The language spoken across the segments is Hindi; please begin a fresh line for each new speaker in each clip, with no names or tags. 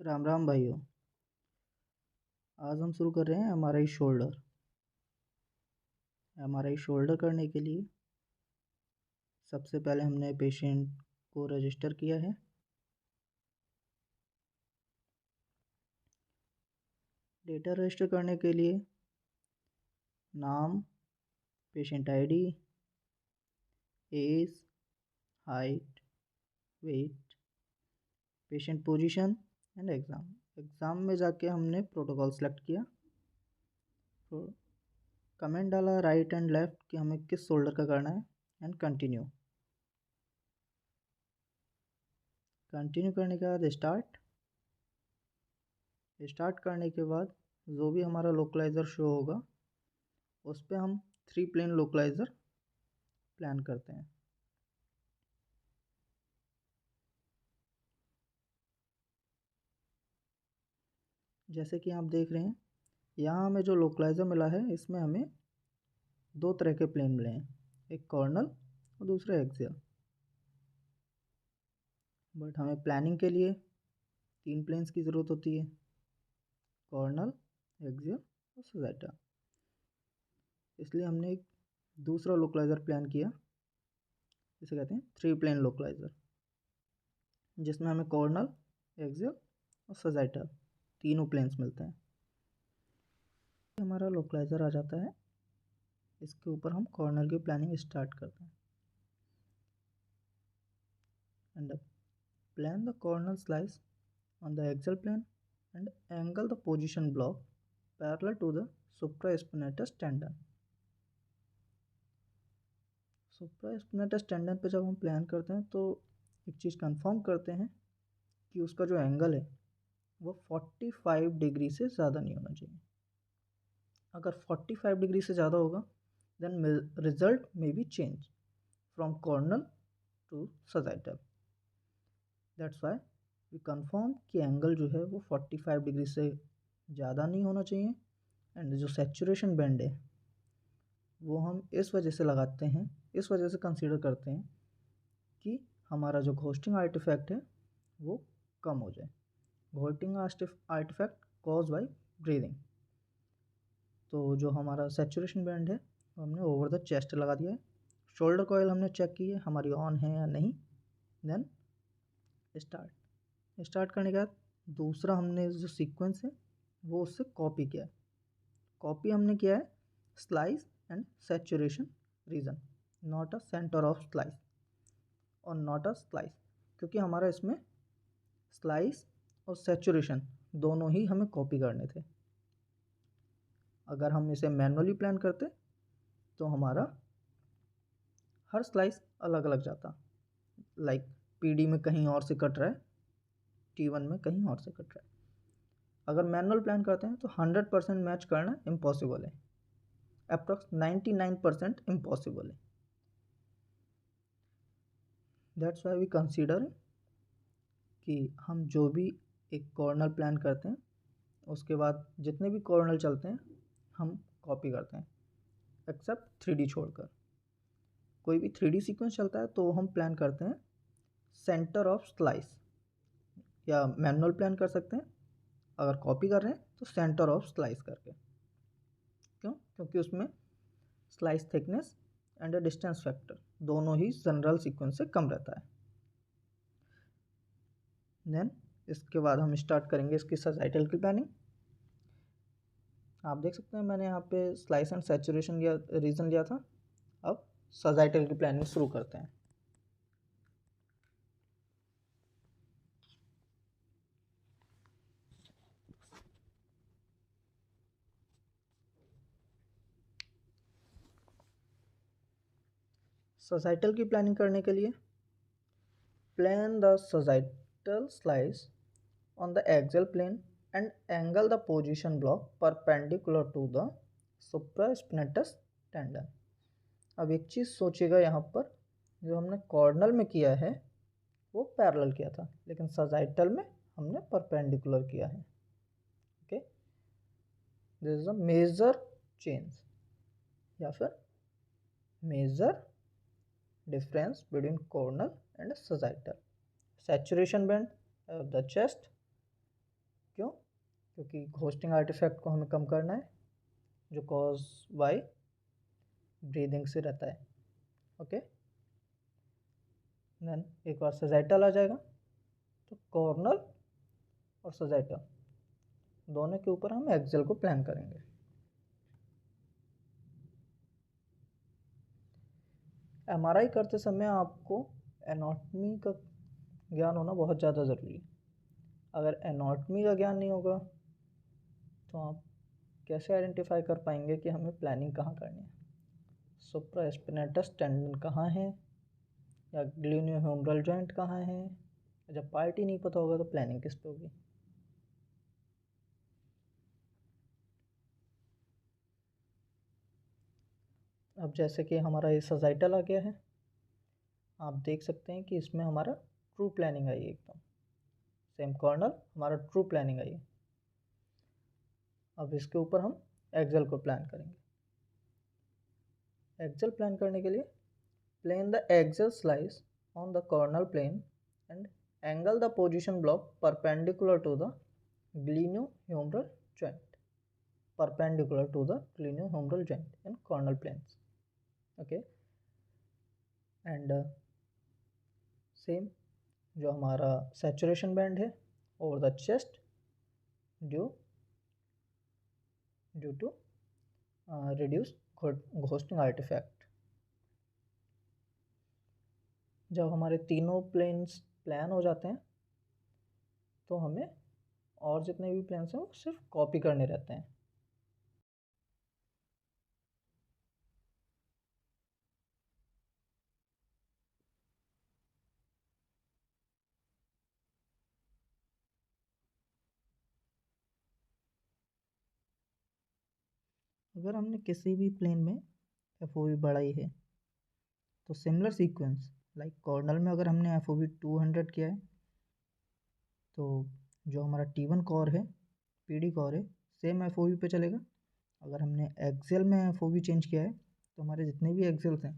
राम राम भाइयों। आज हम शुरू कर रहे हैं एमआरआई शोल्डर। एमआरआई शोल्डर करने के लिए सबसे पहले हमने पेशेंट को रजिस्टर किया है। डेटा रजिस्टर करने के लिए नाम, patient ID, age, height, weight, patient position and exam में जाके हमने प्रोटोकॉल सेलेक्ट किया। तो कमेंट डाला राइट एंड लेफ़्ट कि हमें किस शोल्डर का करना है एंड कंटिन्यू करने के बाद स्टार्ट करने के बाद जो भी हमारा लोकलाइज़र शो होगा उस पर हम 3 प्लेन लोकलाइज़र प्लान करते हैं। जैसे कि आप देख रहे हैं यहाँ हमें जो लोकलाइज़र मिला है इसमें हमें 2 तरह के प्लेन मिले हैं, एक कॉर्नल और दूसरा एक्सियल। बट हमें प्लानिंग के लिए 3 प्लेन्स की ज़रूरत होती है, कॉर्नल, एक्सियल और सजाइटा। इसलिए हमने एक दूसरा लोकलाइज़र प्लान किया, जिसे कहते हैं 3 प्लेन लोकलाइज़र, जिसमें हमें कॉर्नल, एक्सियल और सजाइटा तीनों प्लेन्स मिलते हैं। हमारा लोकलाइज़र आ जाता है, इसके ऊपर हम कॉर्नल की प्लानिंग स्टार्ट करते हैं। And plan the corner slice on the axial plane and angle the position block parallel to the supraspinatus tendon. supraspinatus tendon पे जब हम प्लान करते हैं तो एक चीज़ कंफर्म करते हैं कि उसका जो एंगल है वो 45 डिग्री से ज़्यादा नहीं होना चाहिए। अगर 45 डिग्री से ज़्यादा होगा देन रिजल्ट में be change from coronal to sagittal. That's why we confirm कि एंगल जो है वो 45 डिग्री से ज़्यादा नहीं होना चाहिए। एंड जो सैचुरेशन बैंड है वो हम इस वजह से लगाते हैं, इस वजह से कंसीडर करते हैं कि हमारा जो घोस्टिंग आर्टिफैक्ट है वो कम हो जाए। Ghosting artifact cause by breathing. तो जो हमारा सैचुरेशन बैंड है वो हमने ओवर द चेस्ट लगा दिया है। शोल्डर कॉइल हमने चेक की है हमारी ऑन है या नहीं। देन स्टार्ट करने के बाद दूसरा हमने जो सीक्वेंस है वो उससे कॉपी किया है। कॉपी हमने किया है slice and saturation region, not a centre of slice और नॉट अ स्लाइस, क्योंकि हमारा इसमें स्लाइस और सैचुरेशन दोनों ही हमें कॉपी करने थे। अगर हम इसे मैनुअली प्लान करते तो हमारा हर स्लाइस अलग अलग जाता, लाइक PD में कहीं और से कट रहा है, T1 में कहीं और से कट रहा है। अगर मैनुअल प्लान करते हैं तो 100% मैच करना इम्पॉसिबल है, अप्रॉक्स 99% इम्पॉसिबल है। दैट्स वाई वी कंसीडर कि हम जो भी एक कॉर्नल प्लान करते हैं उसके बाद जितने भी कॉर्नल चलते हैं हम कॉपी करते हैं, एक्सेप्ट 3D छोड़कर। कोई भी 3D सीक्वेंस चलता है तो हम प्लान करते हैं सेंटर ऑफ स्लाइस, या मैनुअल प्लान कर सकते हैं अगर कॉपी कर रहे हैं तो सेंटर ऑफ स्लाइस करके। क्यों? क्योंकि उसमें slice thickness and distance factor दोनों ही जनरल सीक्वेंस से कम रहता है। देन इसके बाद हम स्टार्ट करेंगे इसकी सजाइटल की प्लानिंग। आप देख सकते हैं मैंने यहाँ पे स्लाइस एंड सैचुरेशन या रीजन लिया था। अब सजाइटल की प्लानिंग शुरू करते हैं। सजाइटल की प्लानिंग करने के लिए plan the sagittal slice on the axial plane and angle the position block perpendicular to the supraspinatus tendon। अब एक चीज़ सोचिएगा, यहाँ पर जो हमने कॉर्नल में किया है वो पैरेलल किया था, लेकिन सजाइटल में हमने परपेंडिकुलर किया है। Okay, this is a major change या फिर major difference between coronal and sagittal. Saturation band of the chest क्योंकि घोस्टिंग आर्टिफैक्ट को हमें कम करना है जो कॉज बाय ब्रीदिंग से रहता है। ओके, देन एक बार सजाइटल आ जाएगा तो कॉर्नल और सजाइटल दोनों के ऊपर हम एक्सेल को प्लान करेंगे। एमआरआई करते समय आपको एनाटॉमी का ज्ञान होना बहुत ज़्यादा ज़रूरी है। अगर एनाटॉमी का ज्ञान नहीं होगा तो आप कैसे आइडेंटिफाई कर पाएंगे कि हमें प्लानिंग कहाँ करनी है। सुप्रास्पिनेटस टेंडन कहाँ है या ग्लेन्योह्यूमरल जॉइंट कहाँ है। जब पार्ट ही नहीं पता होगा तो प्लानिंग किस पे होगी। अब जैसे कि हमारा ये सजाइटल आ गया है, आप देख सकते हैं कि इसमें हमारा ट्रू प्लानिंग आई है। एकदम सेम कॉर्नल हमारा ट्रू प्लानिंग आई है। अब इसके ऊपर हम एक्सेल को प्लान करेंगे। एक्सेल प्लान करने के लिए plane the axial slice on the cornel plane and angle the position block perpendicular to the glenohumeral joint, perpendicular to the glenohumeral joint in cornel planes. Okay, and same जो हमारा saturation band है over the chest due to reduced ghosting artifact। जब हमारे तीनों प्लेन्स प्लान हो जाते हैं तो हमें और जितने भी प्लेन्स हैं वो सिर्फ कॉपी करने रहते हैं। अगर हमने किसी भी प्लेन में एफ ओ वी बढ़ाई है तो सिमिलर सीक्वेंस लाइक कॉर्नल में अगर हमने एफ ओ वी 200 किया है तो जो हमारा T1 कोर है, PD कोर है, सेम एफ ओ वी पे चलेगा। अगर हमने एक्सेल में एफ ओ वी चेंज किया है तो हमारे जितने भी एक्सेल्स हैं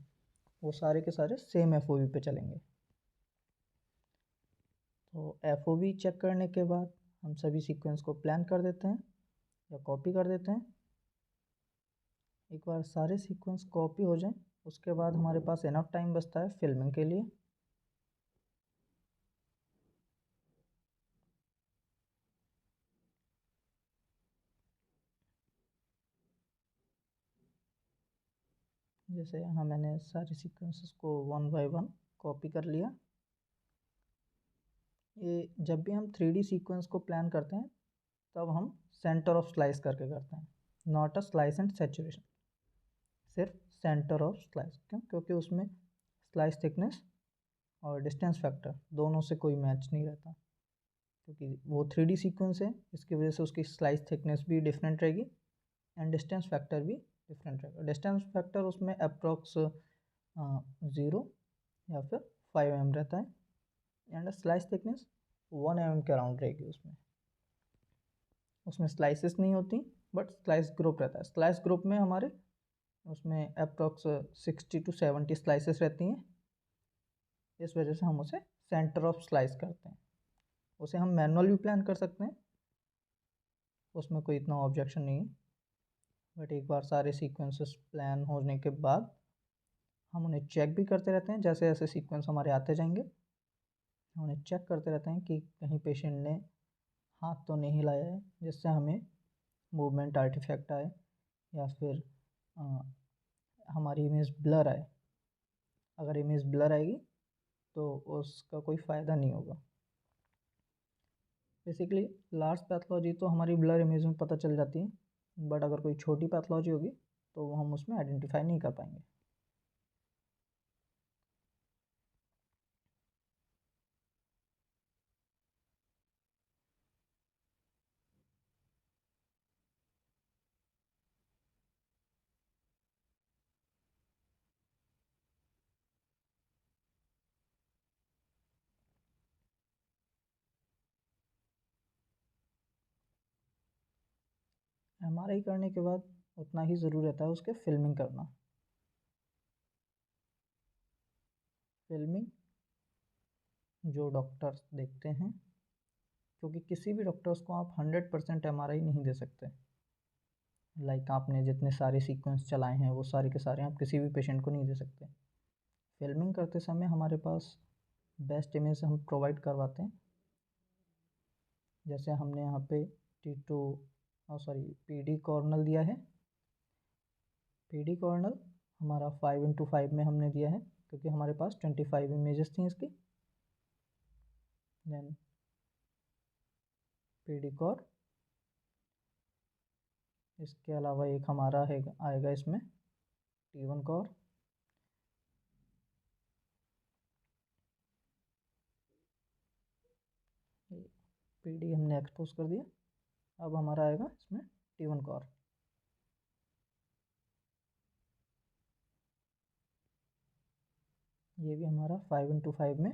वो सारे के सारे सेम एफ ओ वी पे चलेंगे। तो एफ ओ वी चेक करने के बाद हम सभी सीक्वेंस को प्लान कर देते हैं या कॉपी कर देते हैं। एक बार सारे सीक्वेंस कॉपी हो जाएं उसके बाद हमारे पास इनफ टाइम बचता है फिल्मिंग के लिए। जैसे यहाँ मैंने सारे सीक्वेंसेस को 1 बाय 1 कॉपी कर लिया। ये जब भी हम 3D सीक्वेंस को प्लान करते हैं तब हम सेंटर ऑफ स्लाइस करके करते हैं, not a slice and saturation, सिर्फ सेंटर ऑफ स्लाइस। क्यों? क्योंकि उसमें स्लाइस थिकनेस और डिस्टेंस फैक्टर दोनों से कोई मैच नहीं रहता, क्योंकि वो 3D सीक्वेंस है, इसकी वजह से उसकी स्लाइस थिकनेस भी डिफरेंट रहेगी एंड डिस्टेंस फैक्टर भी डिफरेंट रहेगा। डिस्टेंस फैक्टर उसमें अप्रॉक्स 0 या फिर 5 mm रहता है एंड स्लाइस थिकनेस 1 mm के अराउंड रहेगी। उसमें स्लाइसेस नहीं होती बट स्लाइस ग्रुप रहता है। स्लाइस ग्रुप में हमारे उसमें अप्रॉक्स 60 to 70 स्लाइसेस रहती हैं। इस वजह से हम उसे सेंटर ऑफ स्लाइस करते हैं। उसे हम मैनुअल भी प्लान कर सकते हैं, उसमें कोई इतना ऑब्जेक्शन नहीं है। बट एक बार सारे सीक्वेंसेस प्लान होने के बाद हम उन्हें चेक भी करते रहते हैं। जैसे जैसे सीक्वेंस हमारे आते जाएंगे हम उन्हें चेक करते रहते हैं कि कहीं पेशेंट ने हाथ तो नहीं हिलाया है जिससे हमें मूवमेंट आर्टिफैक्ट आए या फिर हमारी इमेज ब्लर आए। अगर इमेज ब्लर आएगी तो उसका कोई फ़ायदा नहीं होगा। बेसिकली लार्ज पैथोलॉजी तो हमारी ब्लर इमेज में पता चल जाती है, बट अगर कोई छोटी पैथोलॉजी होगी तो वो हम उसमें आइडेंटिफाई नहीं कर पाएंगे। एमआरआई करने के बाद उतना ही ज़रूरी रहता है उसके फिल्मिंग करना। फिल्मिंग जो डॉक्टर्स देखते हैं क्योंकि किसी भी डॉक्टर्स को आप 100% MRI नहीं दे सकते। लाइक आपने जितने सारे सीक्वेंस चलाए हैं वो सारे के सारे आप किसी भी पेशेंट को नहीं दे सकते। फिल्मिंग करते समय हमारे पास बेस्ट इमेज हम प्रोवाइड करवाते हैं। जैसे हमने यहाँ पे PD कॉर्नल दिया है। PD कॉर्नल हमारा 5x5 में हमने दिया है क्योंकि हमारे पास 25 इमेजेस थी इसकी। देन PD कॉर, इसके अलावा एक हमारा है आएगा इसमें T1 कॉर। PD हमने एक्सपोज कर दिया। अब हमारा आएगा इसमें T1 कॉर। ये भी हमारा 5x5 में।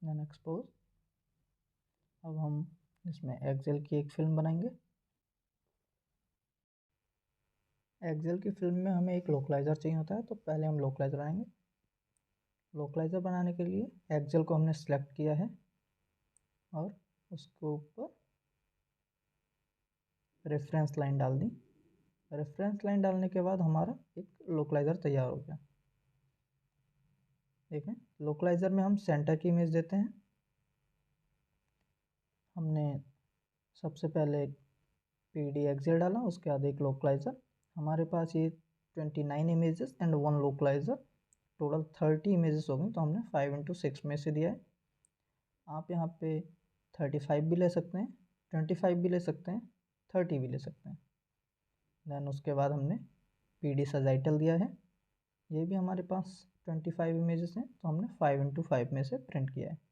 Then expose. अब हम इसमें एक्सेल की एक फिल्म बनाएंगे। एक्सेल की फिल्म में हमें एक लोकलाइज़र चाहिए होता है, तो पहले हम लोकलाइज़र बनाएंगे। लोकलाइज़र बनाने के लिए एक्सेल को हमने सेलेक्ट किया है और उसके ऊपर रेफरेंस लाइन डाल दी। रेफरेंस लाइन डालने के बाद हमारा एक लोकलाइज़र तैयार हो गया। देखें, लोकलाइज़र में हम सेंटर की इमेज देते हैं। हमने सबसे पहले PD एक्सेल डाला, उसके बाद एक लोकलाइज़र। हमारे पास ये 29 इमेजेस एंड 1 लोकलाइज़र, टोटल 30 इमेजेस हो गई। तो हमने 5x6 में से दिया है। आप यहाँ पे 35 भी ले सकते हैं, 25 भी ले सकते हैं, 30 भी ले सकते हैं। देन उसके बाद हमने PD सजाइटल दिया है। ये भी हमारे पास 25 इमेजेस हैं, तो हमने 5x5 में से प्रिंट किया है।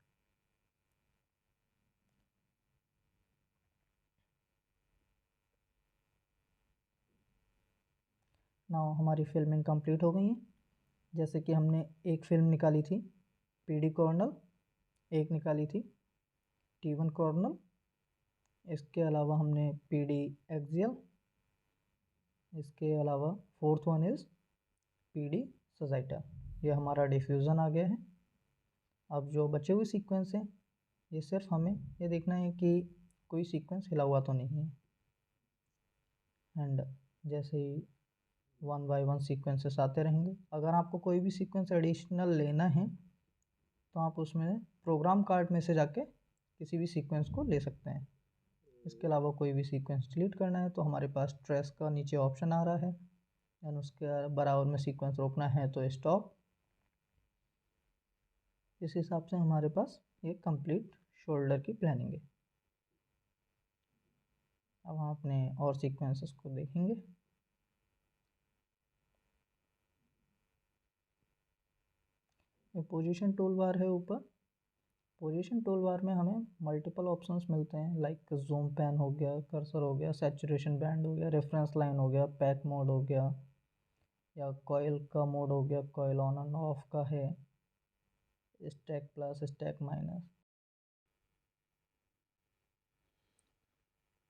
नाउ हमारी फिल्मिंग कंप्लीट हो गई है। जैसे कि हमने एक फिल्म निकाली थी PD कॉर्नल, एक निकाली थी T1 कॉर्नल, इसके अलावा हमने PD एक्सियल, इसके अलावा फोर्थ वन इज़ PD सजाइटा। ये हमारा डिफ्यूज़न आ गया है। अब जो बचे हुए सीक्वेंस हैं, ये सिर्फ हमें ये देखना है कि कोई सीक्वेंस हिला हुआ तो नहीं है। एंड जैसे ही 1 बाय 1 सीक्वेंसेस आते रहेंगे। अगर आपको कोई भी सीक्वेंस एडिशनल लेना है तो आप उसमें प्रोग्राम कार्ड में से जाके किसी भी सीक्वेंस को ले सकते हैं। इसके अलावा कोई भी सीक्वेंस डिलीट करना है तो हमारे पास ट्रेस का नीचे ऑप्शन आ रहा है, एंड उसके बराबर में सीक्वेंस रोकना है तो स्टॉप। इस हिसाब से हमारे पास ये कंप्लीट शोल्डर की प्लानिंग है। अब हम अपने और सीक्वेंसेस को देखेंगे। ये पोजीशन टूल बार है ऊपर। पोजीशन टूल बार में हमें मल्टीपल ऑप्शंस मिलते हैं, लाइक जूम पैन हो गया, कर्सर हो गया, सैचुरेशन बैंड हो गया, रेफरेंस लाइन हो गया, पैक मोड हो गया, या कॉइल का मोड हो गया, कॉइल ऑन एंड ऑफ का है, स्टैक प्लस, स्टैक माइनस।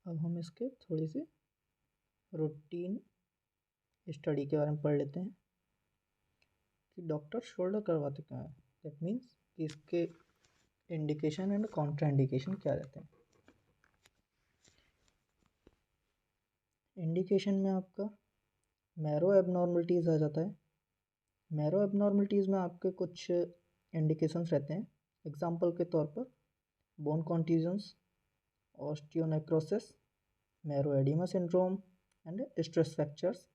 अब हम इसके थोड़ी सी रूटीन स्टडी के बारे में पढ़ लेते हैं कि डॉक्टर शोल्डर करवाते क्यों हैं। दैट मीन्स कि इसके इंडिकेशन एंड कॉन्ट्रा इंडिकेशन क्या रहते हैं। इंडिकेशन में आपका मैरो एबनॉर्मलिटीज़ आ जाता है। मैरो एबनॉर्मलिटीज़ में आपके कुछ इंडिकेशंस रहते हैं। एग्जांपल के तौर पर bone contusions, osteonecrosis, marrow oedema syndrome and stress fractures.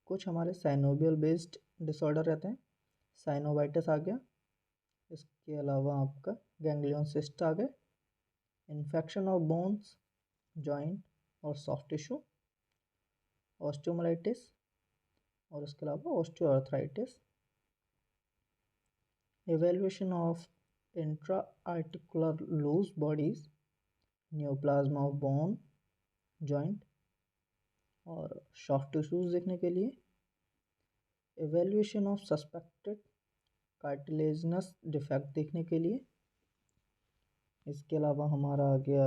कुछ हमारे साइनोवियल बेस्ड डिसऑर्डर रहते हैं, साइनोवाइटिस आ गया। इसके अलावा आपका गैंग्लियन सिस्ट आ गए, इन्फेक्शन ऑफ बोन्स, जॉइंट और सॉफ्ट टिश्यू, ऑस्टियोमाइलिटिस, और इसके अलावा osteoarthritis. Evaluation of intra articular loose bodies, neoplasm of bone, joint और सॉफ्ट टिश्यूज देखने के लिए। Evaluation of suspected cartilaginous defect देखने के लिए। इसके अलावा हमारा आ गया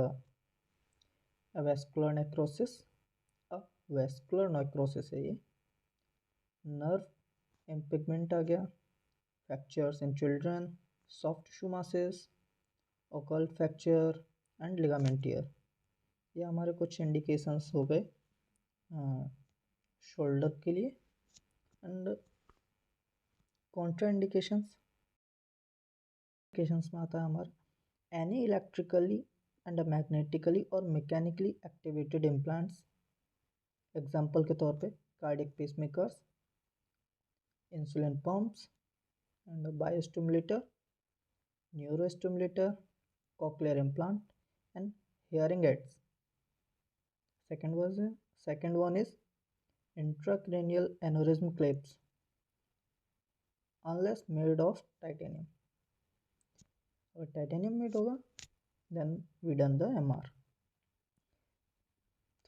एवेस्कुलर नेक्रोसिस, वेस्कुलर नेक्रोसिस है ये। नर्व इम्पिगमेंट आ गया, fractures in children, soft tissue masses, occult fracture and ligament tear. ये हमारे कुछ इंडिकेशंस हो गए शोल्डर के लिए। एंड कॉन्ट्रा इंडिकेशंस में आता है हमारा एनी इलेक्ट्रिकली एंड मैग्नेटिकली और मैकेनिकली एक्टिवेटेड इम्प्लांट्स। एग्जाम्पल के तौर पे cardiac pacemakers, insulin pumps and biostimulator, neurostimulator, cochlear implant and hearing aids. Second one is intracranial aneurysm clips unless made of titanium. अगर टाइटेनियम मेड होगा then we done the MR.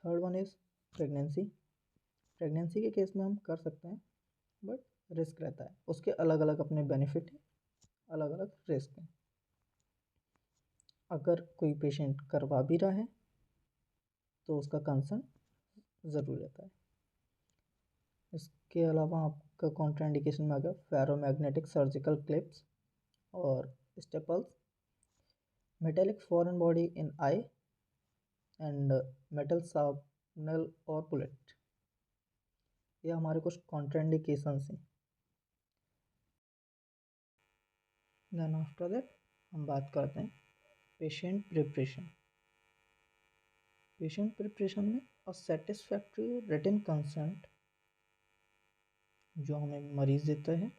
Third one is pregnancy के केस में हम कर सकते हैं बट रिस्क रहता है, उसके अलग अलग अपने बेनिफिट हैं, अलग अलग रिस्क हैं। अगर कोई पेशेंट करवा भी रहा है तो उसका कंसर्न ज़रूर रहता है। इसके अलावा आपका कॉन्ट्राइंडिकेशन में आ गया फेरोमैग्नेटिक सर्जिकल क्लिप्स और staples, metallic foreign body in I and metal sharpener और बुलेट। ये हमारे कुछ कॉन्ट्राइंडिकेशंस हैं। देन आफ्टर दैट हम बात करते हैं पेशेंट प्रिपरेशन। पेशेंट प्रिपरेशन में अ सेटिस्फैक्ट्री रिटन कंसेंट जो हमें मरीज देता है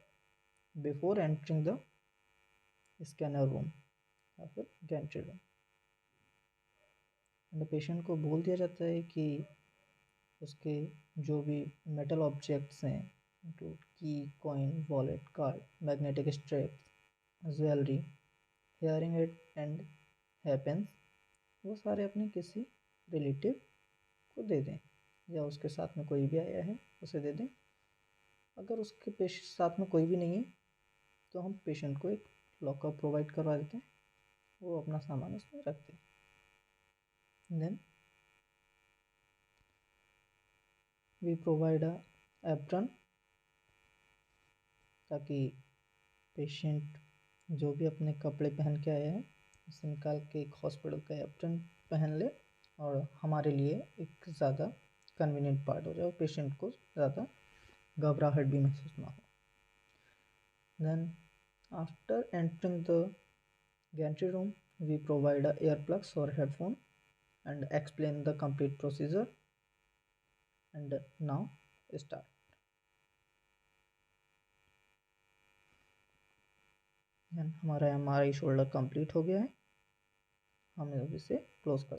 before entering the scanner room या फिर गैंट्री रूम। एंड पेशेंट को बोल दिया जाता है कि उसके जो भी मेटल ऑब्जेक्ट्स हैं, तो key, coin, wallet, card, magnetic straps, jewellery, hearing aid and hairpins, वो सारे अपने किसी रिलेटिव को दे दें या उसके साथ में कोई भी आया है उसे दे दें। अगर उसके साथ में कोई भी नहीं है तो हम पेशेंट को एक लॉकर प्रोवाइड करवा देते हैं, वो अपना सामान उसमें रखते हैं। Then we provide a apron ताकि पेशेंट जो भी अपने कपड़े पहन के आया है उसे निकाल के एक हॉस्पिटल का एप्रन पहन ले और हमारे लिए एक ज़्यादा कन्वीनियंट पार्ट हो जाए और पेशेंट को ज़्यादा घबराहट भी महसूस ना हो। Then after entering the gantry room we provide a earplugs or headphone and explain the complete procedure and now start। हमारा MRI शोल्डर कंप्लीट हो गया है, हम अब इसे क्लोज कर